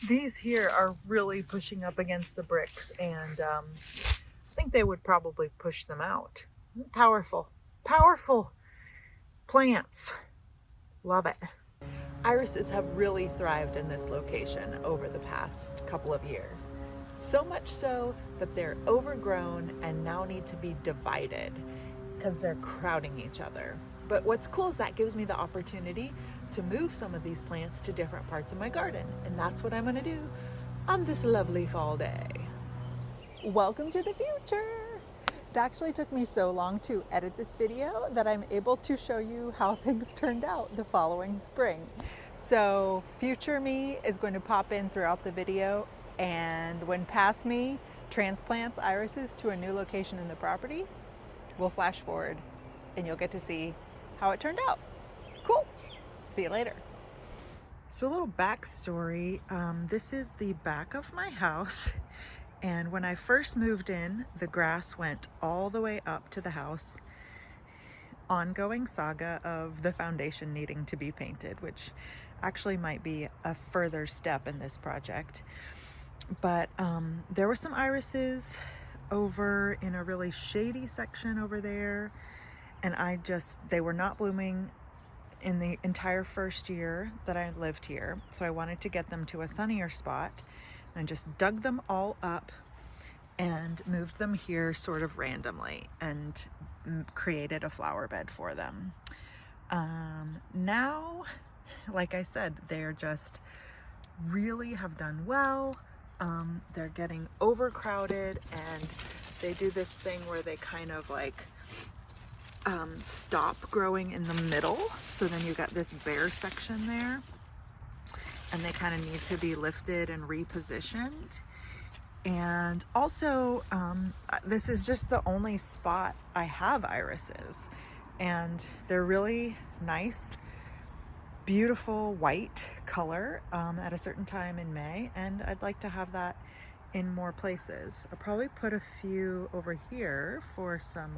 These here are really pushing up against the bricks, and I think they would probably push them out. Powerful, powerful plants. Love it. Irises have really thrived in this location over the past couple of years. So much so that they're overgrown and now need to be divided because they're crowding each other. But what's cool is that gives me the opportunity to move some of these plants to different parts of my garden. And that's what I'm going to do on this lovely fall day. Welcome to the future. It actually took me so long to edit this video that I'm able to show you how things turned out the following spring. So future me is going to pop in throughout the video, and when past me transplants irises to a new location in the property, we'll flash forward and you'll get to see how it turned out. Cool. See you later. So a little backstory. This is the back of my house. And when I first moved in, the grass went all the way up to the house. Ongoing saga of the foundation needing to be painted, which actually might be a further step in this project. But there were some irises over in a really shady section over there. And they were not blooming in the entire first year that I lived here. So I wanted to get them to a sunnier spot and just dug them all up and moved them here sort of randomly and created a flower bed for them. Now, like I said, they're just really have done well. They're getting overcrowded, and they do this thing where they kind of like stop growing in the middle. So then you got this bare section there, and they kind of need to be lifted and repositioned. And also, this is just the only spot I have irises, and they're really nice, beautiful white color at a certain time in May, and I'd like to have that in more places. I'll probably put a few over here for some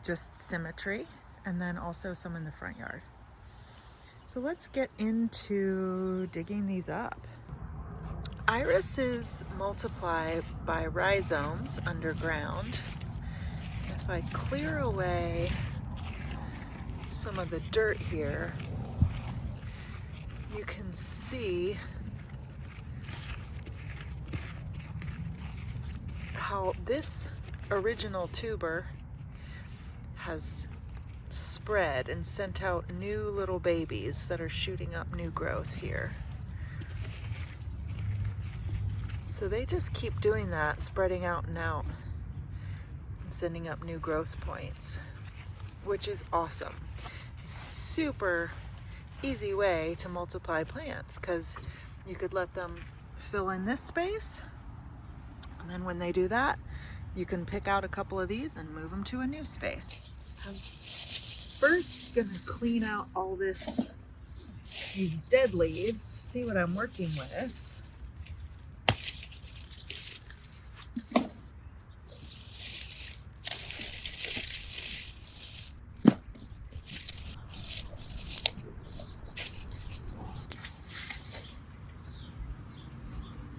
just symmetry, and then also some in the front yard. So let's get into digging these up. Irises multiply by rhizomes underground. If I clear away some of the dirt here, you can see how this original tuber has spread and sent out new little babies that are shooting up new growth here. So they just keep doing that, spreading out and out and sending up new growth points, which is awesome. Super easy way to multiply plants, because you could let them fill in this space, and then when they do that, you can pick out a couple of these and move them to a new space. I'm first gonna clean out all these dead leaves, see what I'm working with.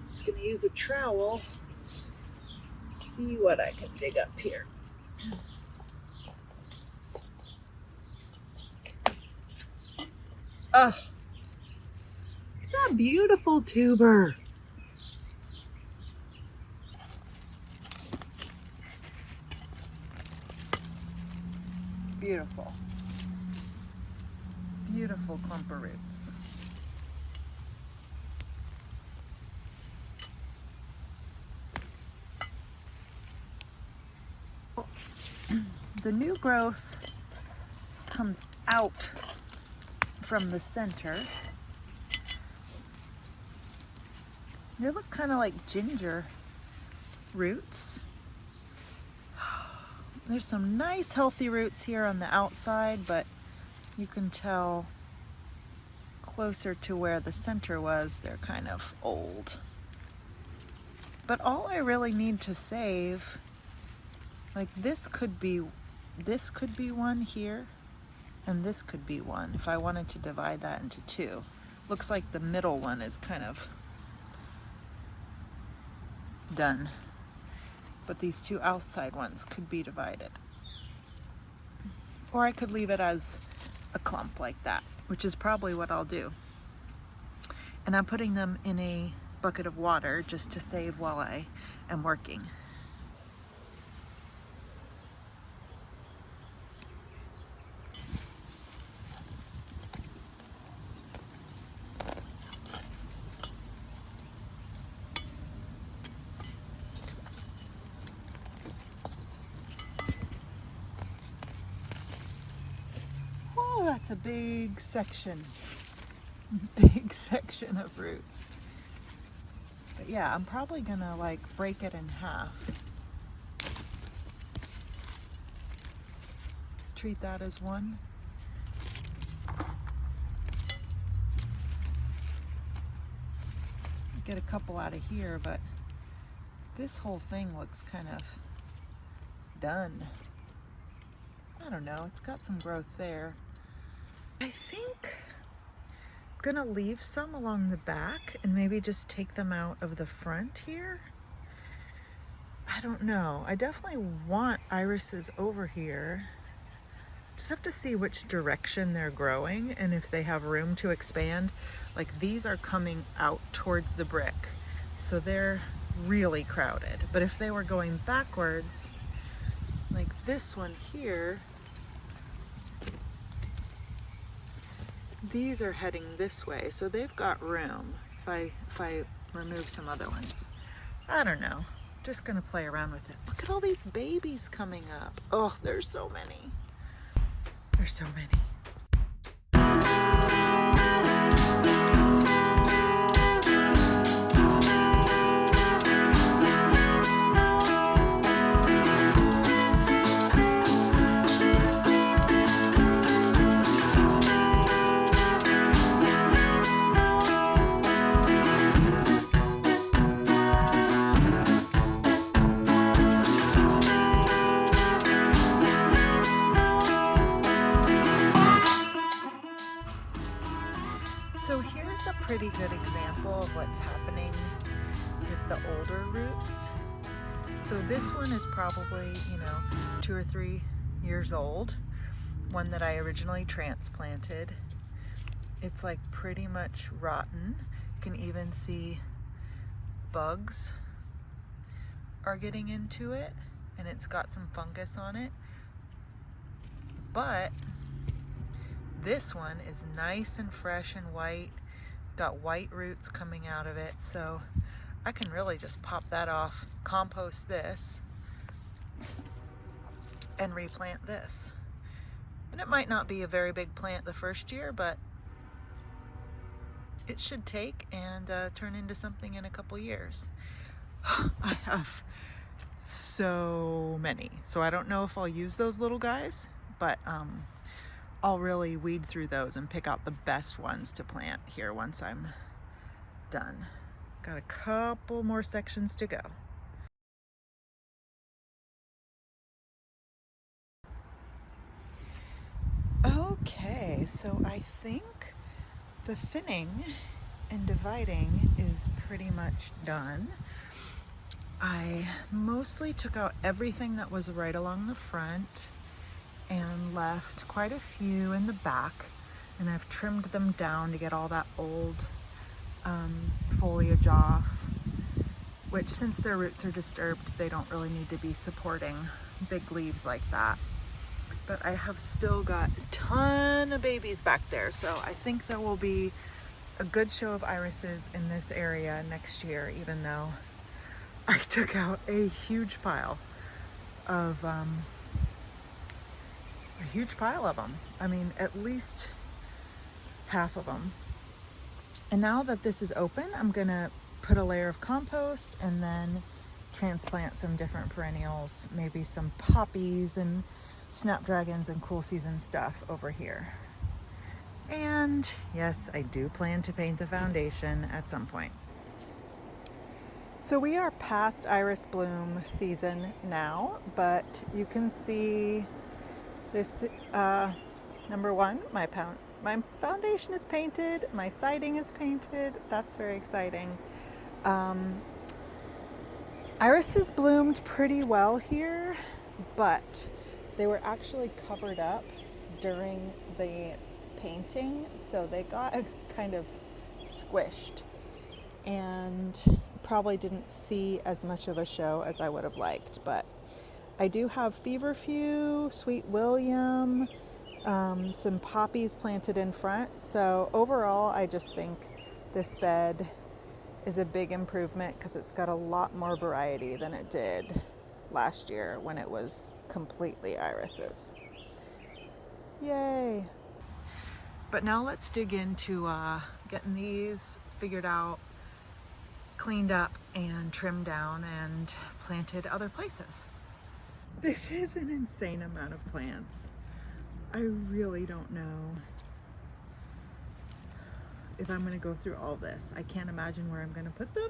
Just gonna use a trowel, see what I can dig up here. Oh, it's a beautiful tuber. Beautiful. Beautiful clump of roots. The new growth comes out from the center. They look kind of like ginger roots. There's some nice healthy roots here on the outside, but you can tell closer to where the center was, they're kind of old. But all I really need to save, like this could be one here, and this could be one if I wanted to divide that into two. Looks like the middle one is kind of done, but these two outside ones could be divided. Or I could leave it as a clump like that, which is probably what I'll do. And I'm putting them in a bucket of water just to save while I am working. Oh, that's a big section. Big section of roots. But yeah, I'm probably gonna like break it in half. Treat that as one. Get a couple out of here, but this whole thing looks kind of done. I don't know, it's got some growth there. I think I'm gonna leave some along the back and maybe just take them out of the front here. I don't know. I definitely want irises over here. Just have to see which direction they're growing and if they have room to expand. Like these are coming out towards the brick, so they're really crowded. But if they were going backwards, like this one here, these are heading this way, so they've got room if I remove some other ones. I don't know. Just gonna play around with it. Look at all these babies coming up. Oh, there's so many. There's so many. So here's a pretty good example of what's happening with the older roots. So this one is probably, 2 or 3 years old. One that I originally transplanted. It's like pretty much rotten. You can even see bugs are getting into it, and it's got some fungus on it. But this one is nice and fresh and white. Got white roots coming out of it, so I can really just pop that off, compost this, and replant this. And it might not be a very big plant the first year, but it should take and turn into something in a couple years. I have so many, so I don't know if I'll use those little guys, but I'll really weed through those and pick out the best ones to plant here once I'm done. Got a couple more sections to go. Okay, so I think the thinning and dividing is pretty much done. I mostly took out everything that was right along the front and left quite a few in the back, and I've trimmed them down to get all that old foliage off, which, since their roots are disturbed, they don't really need to be supporting big leaves like that. But I have still got a ton of babies back there, so I think there will be a good show of irises in this area next year, even though I took out a huge pile of them. I mean, at least half of them. And now that this is open, I'm gonna put a layer of compost and then transplant some different perennials, maybe some poppies and snapdragons and cool season stuff over here. And yes, I do plan to paint the foundation at some point. So we are past iris bloom season now, but you can see this, number one, my My foundation is painted, my siding is painted. That's very exciting. Irises bloomed pretty well here, but they were actually covered up during the painting, so they got kind of squished and probably didn't see as much of a show as I would have liked. But I do have feverfew, sweet William, some poppies planted in front. So overall, I just think this bed is a big improvement because it's got a lot more variety than it did last year when it was completely irises. Yay! But now let's dig into getting these figured out, cleaned up, and trimmed down and planted other places. This is an insane amount of plants. I really don't know if I'm going to go through all this. I can't imagine where I'm going to put them.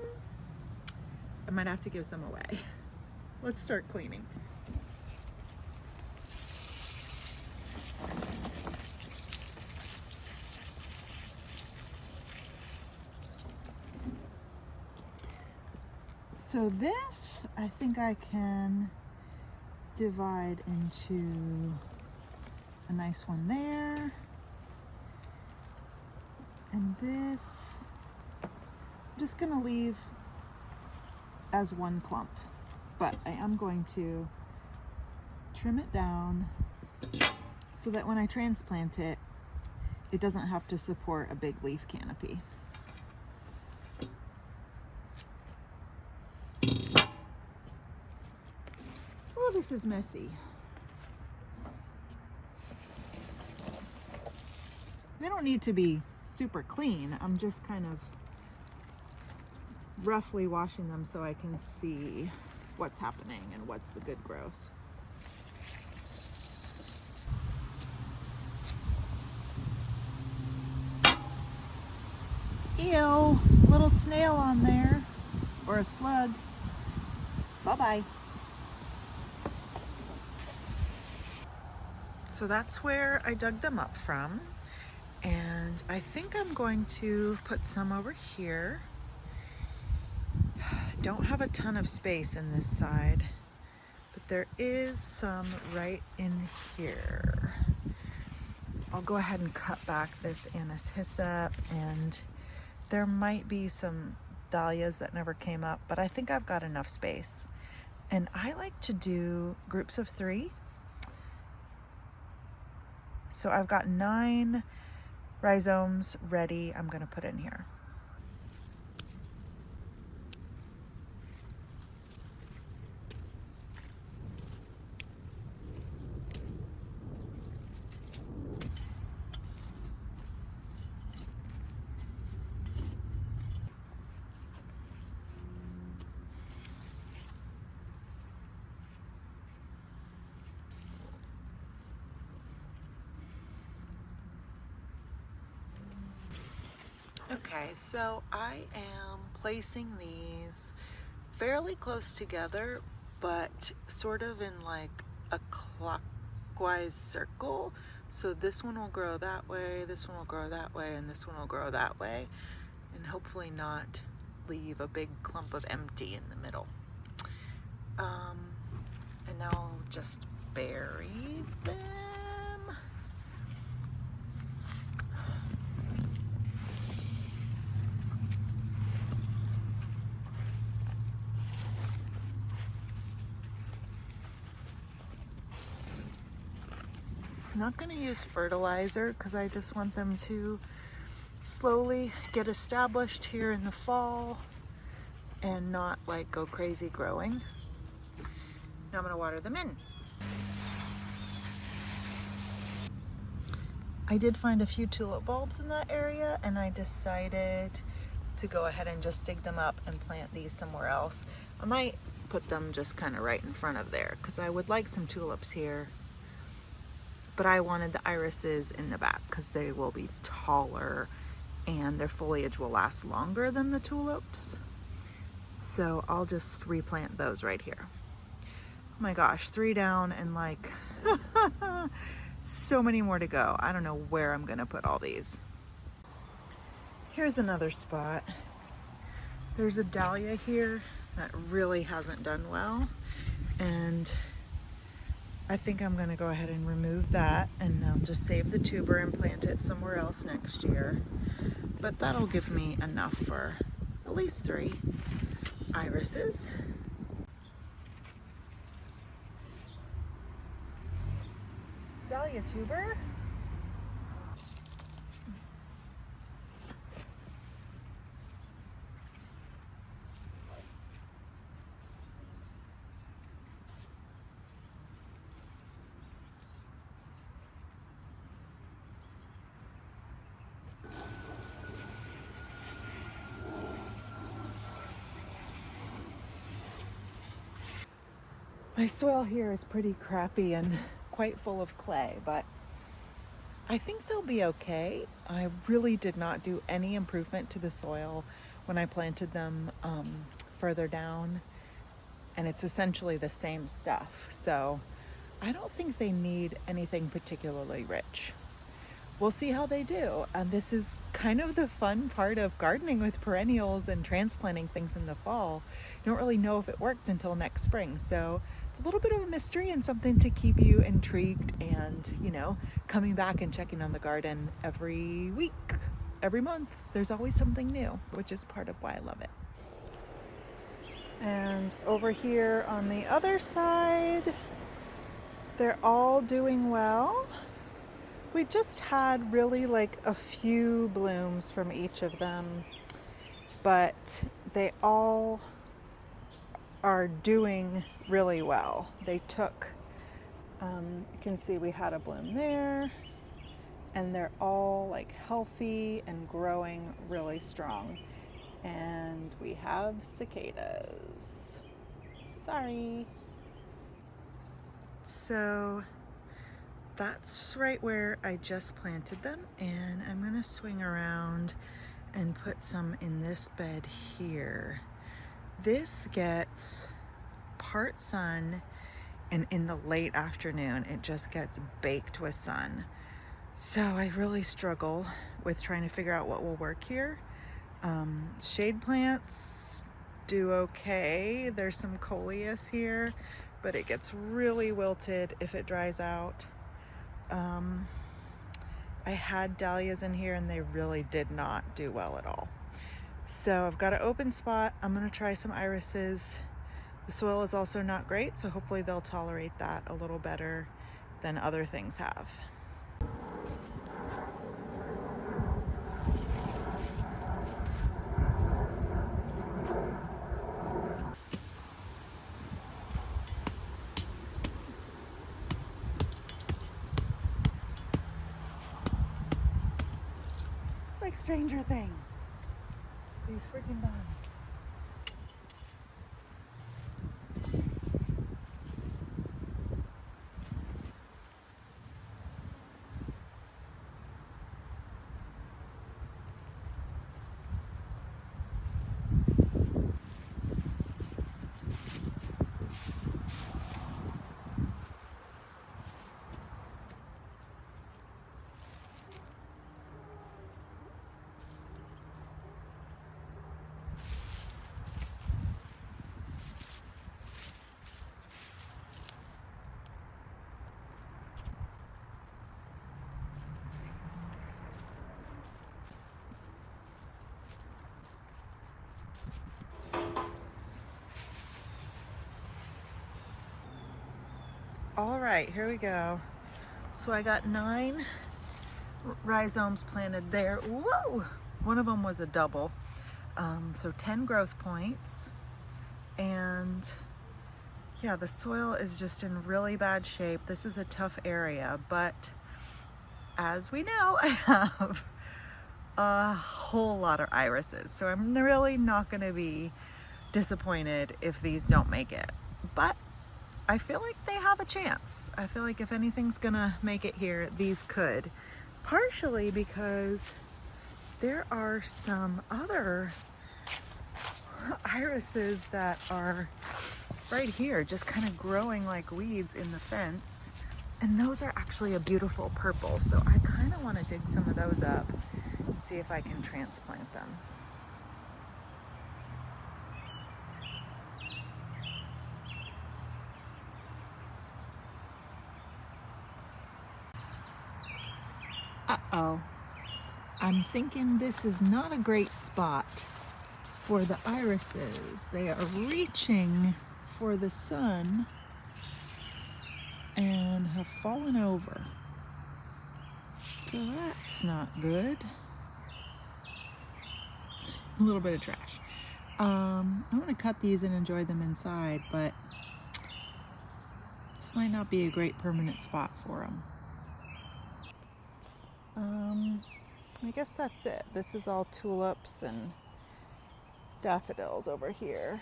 I might have to give some away. Let's start cleaning. So this, I think I can divide into a nice one there. And this, I'm just gonna leave as one clump, but I am going to trim it down so that when I transplant it, it doesn't have to support a big leaf canopy. Oh, this is messy. They don't need to be super clean. I'm just kind of roughly washing them so I can see what's happening and what's the good growth. Ew, little snail on there, or a slug. Bye-bye. So that's where I dug them up from. And I think I'm going to put some over here. Don't have a ton of space in this side, but there is some right in here. I'll go ahead and cut back this anise hyssop, and there might be some dahlias that never came up, but I think I've got enough space. And I like to do groups of 3. So I've got 9 rhizomes ready. I'm going to put in here. Okay, so I am placing these fairly close together, but sort of in like a clockwise circle. So this one will grow that way, this one will grow that way, and this one will grow that way, and hopefully not leave a big clump of empty in the middle. And now I'll just bury them. I'm not going to use fertilizer because I just want them to slowly get established here in the fall and not like go crazy growing. Now I'm going to water them in. I did find a few tulip bulbs in that area, and I decided to go ahead and just dig them up and plant these somewhere else. I might put them just kind of right in front of there because I would like some tulips here. But I wanted the irises in the back because they will be taller and their foliage will last longer than the tulips. So I'll just replant those right here. Oh my gosh, 3 down and like So many more to go. I don't know where I'm gonna put all these. Here's another spot. There's a dahlia here that really hasn't done well, and I think I'm gonna go ahead and remove that, and I'll just save the tuber and plant it somewhere else next year. But that'll give me enough for at least 3 irises. Dahlia tuber. My soil here is pretty crappy and quite full of clay, but I think they'll be okay. I really did not do any improvement to the soil when I planted them further down, and it's essentially the same stuff. So I don't think they need anything particularly rich. We'll see how they do. This is kind of the fun part of gardening with perennials and transplanting things in the fall. You don't really know if it worked until next spring. So it's a little bit of a mystery and something to keep you intrigued and, you know, coming back and checking on the garden every week, every month. There's always something new, which is part of why I love it. And over here on the other side, they're all doing well. We just had really like a few blooms from each of them, but they all are doing really well. They took, you can see we had a bloom there, and they're all like healthy and growing really strong. And we have cicadas. Sorry. So that's right where I just planted them, and I'm gonna swing around and put some in this bed here. This gets part sun, and in the late afternoon it just gets baked with sun. So I really struggle with trying to figure out what will work here. Shade plants do okay. There's some coleus here, but it gets really wilted if it dries out. I had dahlias in here and they really did not do well at all. So I've got an open spot. I'm gonna try some irises. The soil is also not great, so hopefully they'll tolerate that a little better than other things have. Like Stranger Things. These freaking bugs. All right, here we go. So I got 9 rhizomes planted there. Whoa! One of them was a double. So 10 growth points. And yeah, the soil is just in really bad shape. This is a tough area, but as we know, I have a whole lot of irises. So I'm really not gonna be disappointed if these don't make it. But I feel like they have a chance. I feel like if anything's gonna make it here, these could. Partially because there are some other irises that are right here, just kind of growing like weeds in the fence. And those are actually a beautiful purple, so I kind of want to dig some of those up and see if I can transplant them. Uh-oh. I'm thinking this is not a great spot for the irises. They are reaching for the sun and have fallen over. So that's not good. A little bit of trash. I'm gonna cut these and enjoy them inside, but this might not be a great permanent spot for them. I guess that's it. This is all tulips and daffodils over here.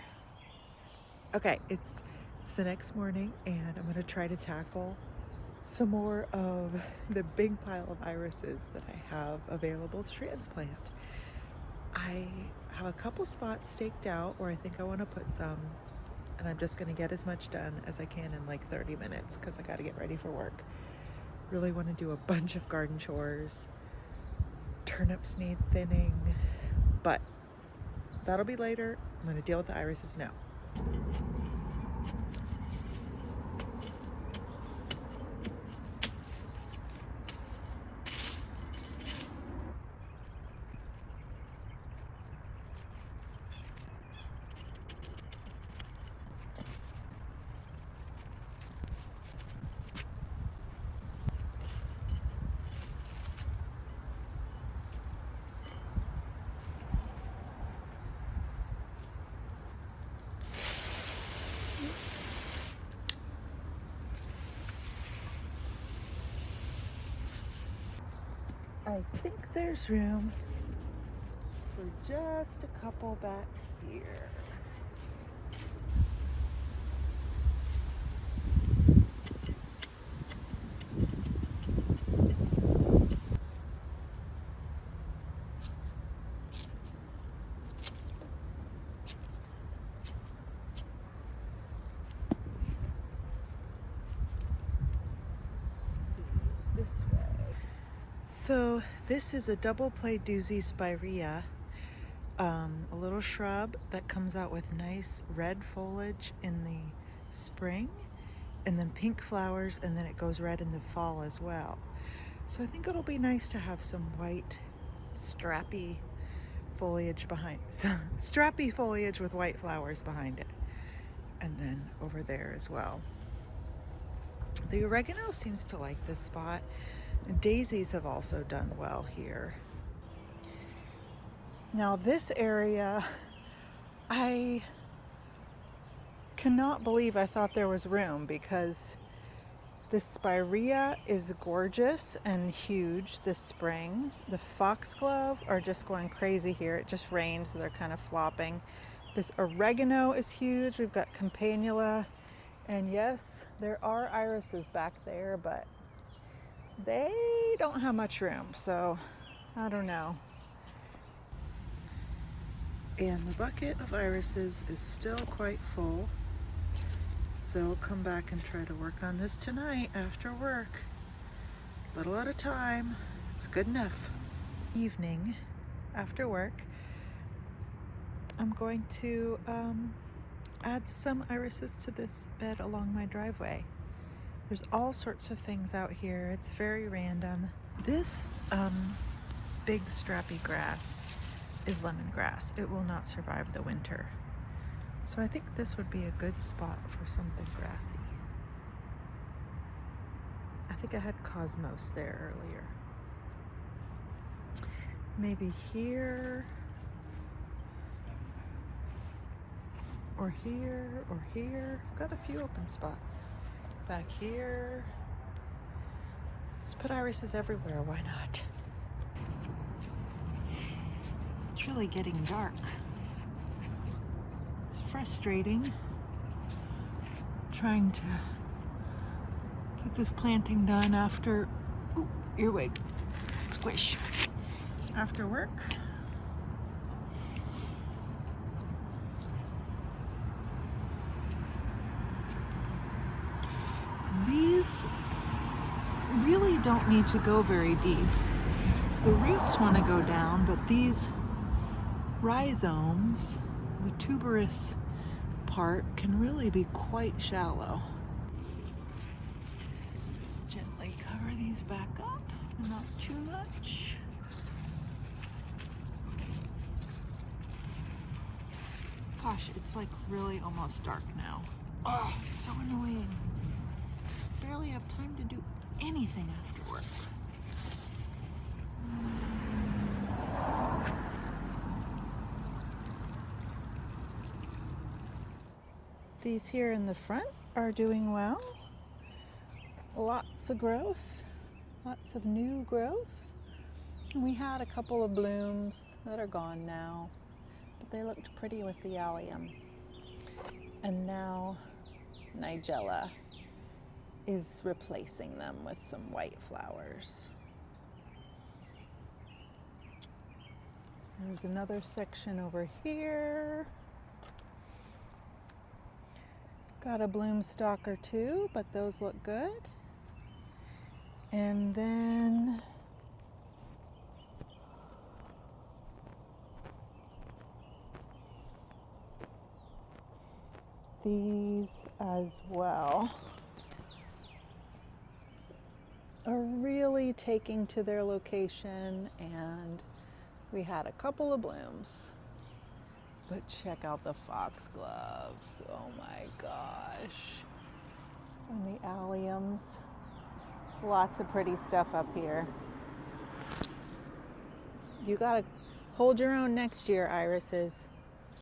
Okay, it's the next morning and I'm gonna try to tackle some more of the big pile of irises that I have available to transplant. I have a couple spots staked out where I think I want to put some, and I'm just going to get as much done as I can in like 30 minutes because I got to get ready for work. Really want to do a bunch of garden chores. Turnips need thinning, but that'll be later. I'm going to deal with the irises now. I think there's room for just a couple back here. So this is a double play doozy spirea, a little shrub that comes out with nice red foliage in the spring and then pink flowers, and then it goes red in the fall as well. So I think it'll be nice to have some white strappy foliage behind, strappy foliage with white flowers behind it, and then over there as well. The oregano seems to like this spot. Daisies have also done well here. Now this area, I cannot believe I thought there was room, because this spirea is gorgeous and huge this spring. The foxglove are just going crazy here. It just rained, so they're kind of flopping. This oregano is huge. We've got campanula, and yes, there are irises back there, but they don't have much room, so I don't know. And the bucket of irises is still quite full, so I'll come back and try to work on this tonight after work. A little at a time. It's good enough. Evening after work, I'm going to add some irises to this bed along my driveway. There's all sorts of things out here. It's very random. This big strappy grass is lemongrass. It will not survive the winter. So I think this would be a good spot for something grassy. I think I had cosmos there earlier. Maybe here, or here, or here. I've got a few open spots. Back here. Just put irises everywhere, why not? It's really getting dark. It's frustrating trying to get this planting done after, ooh, earwig, squish, after work. These don't need to go very deep. The roots want to go down, but these rhizomes, the tuberous part, can really be quite shallow. Gently cover these back up, not too much. Gosh, it's like really almost dark now. Oh, so annoying. Barely have time to do anything after work. These here in the front are doing well. Lots of growth, lots of new growth. We had a couple of blooms that are gone now, but they looked pretty with the allium. And now Nigella is replacing them with some white flowers. There's another section over here. Got a bloom stalk or two, but those look good. And then these as well are really taking to their location, and we had a couple of blooms. But check out the foxgloves. Oh my gosh. And the alliums. Lots of pretty stuff up here. You gotta hold your own next year, irises.